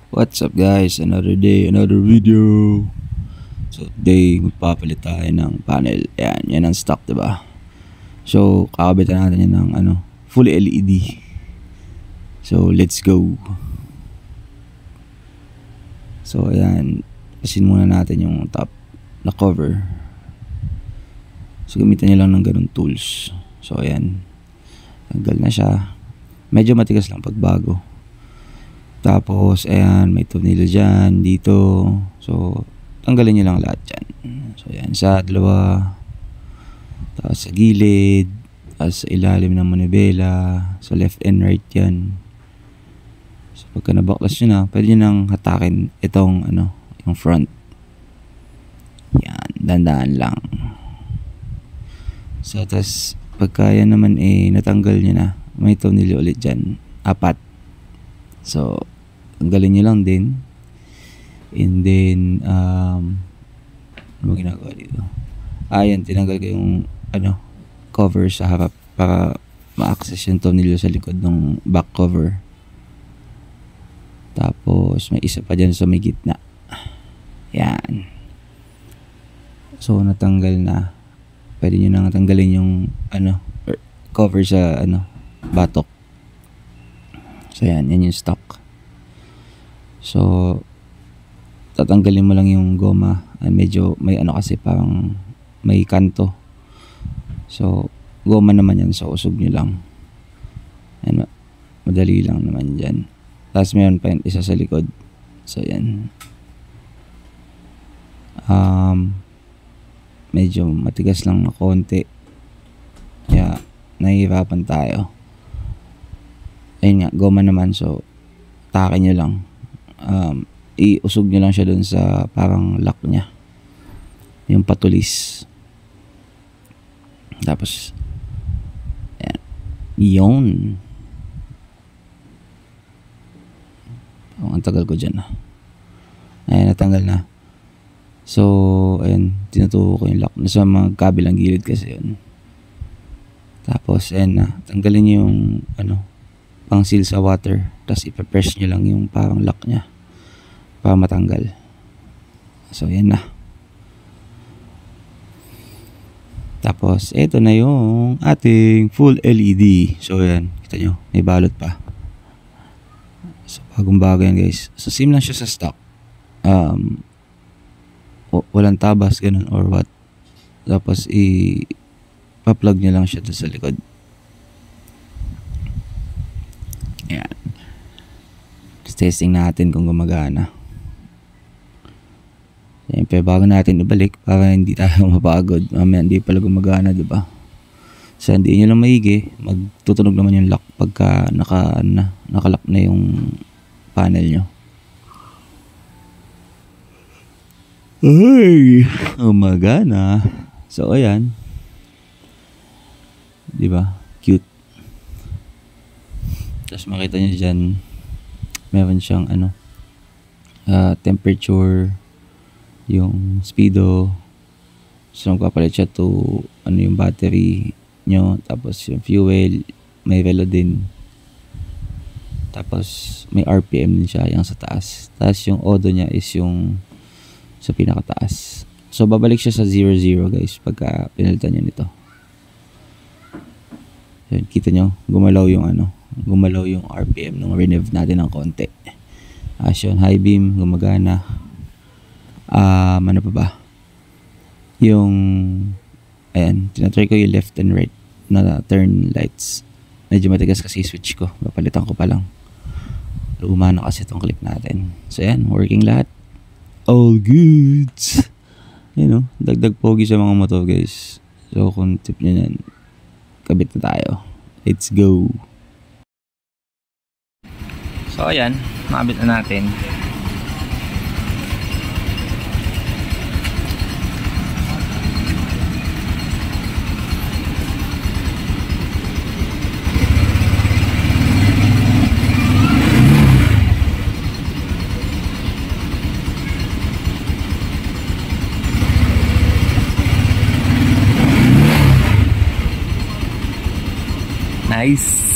What's up guys? Another day, another video. So today magpapalit tayo ng panel. Yan ang stock, diba? So kakabitan natin yan ng full LED. So let's go. So ayan, pasin muna natin yung top na cover. So gamitan nyo lang ng ganun tools. So ayan, tanggal na siya. Medyo matigas lang pag bago. Tapos ayan, may tornilyo dyan, dito. So tanggalin nyo lang lahat dyan. So ayan, sa dalawa. Tapos sa gilid. Tapos sa ilalim ng manibela. So left and right yan. So pagka nabaklas nyo na, pwede nyo nang hatakin itong yung front. Yan, dandaan lang. So tapos pagka yan naman natanggal nyo na, may tornilyo ulit dyan, 4. So tanggalin nyo lang din. And then ano ginagawa dito? Ayan, tinanggal ko yung cover sa harap para ma-access yung tornilyo sa likod ng back cover. Tapos may isa pa dyan sa may gitna. Yan. So natanggal na. Pwede nyo nang tanggalin yung cover sa batok. So yan yung stock. So tatanggalin mo lang yung goma. Medyo may kasi parang may kanto. So goma naman yan, so usog nyo lang. Yan, madali lang naman dyan. Tapos mayroon pa yung isa sa likod. So yan. Medyo matigas lang na konti. Kaya nahihirapan tayo. Ayun nga, goma naman, so takin nyo lang. Iusog nyo lang siya dun sa parang lock nya, yung patulis. Tapos ayan, yun. Ang tagal ko dyan. Ayan, natanggal na. So ayan, tinutuko ko yung lock nasa mga kabilang gilid kasi yun. Tapos ayan na, tanggalin nyo yung pang seal sa water. Tapos ipapress nyo lang yung parang lock nya para matanggal. So yan na. Tapos eto na yung ating full LED. So yan, kita nyo, may balot pa. So bagong bago yan guys. So same lang siya sa stock. Walang tabas ganun or what. Tapos pa-plug nyo lang siya sa likod. Ayan. Testing natin kung gumagana. Siyempre bago natin ibalik para hindi tayo mapagod. Mamaya hindi pala gumagana, diba? So hindi nyo lang maigi, magtutunog naman yung lock pagka nakalock na yung panel nyo. Ay, gumagana. So ayan, diba? Cute. Tapos makita nyo dyan, meron siyang temperature, yung speedo. So magpapalit siya to yung battery nyo. Tapos yung fuel, may relo din. Tapos may RPM din siya, yung sa taas. Tapos yung odo niya is yung sa pinakataas. So babalik siya sa 0-0 guys pagka pinalitan nyo nito. So, kita nyo, gumalaw yung RPM nung renew natin ng konti. Yun, high beam, gumagana. Ano pa ba? Yung ayan, tinatry ko yung left and right na turn lights. Medyo matigas kasi switch ko, papalitan ko pa lang. Luma na kasi itong clip natin. So ayan, working lahat. All good. Dagdag pogi sa mga motor guys. So kung tip nyo yan, kabit na tayo. Let's go. So ayan, makabit na natin. Nice.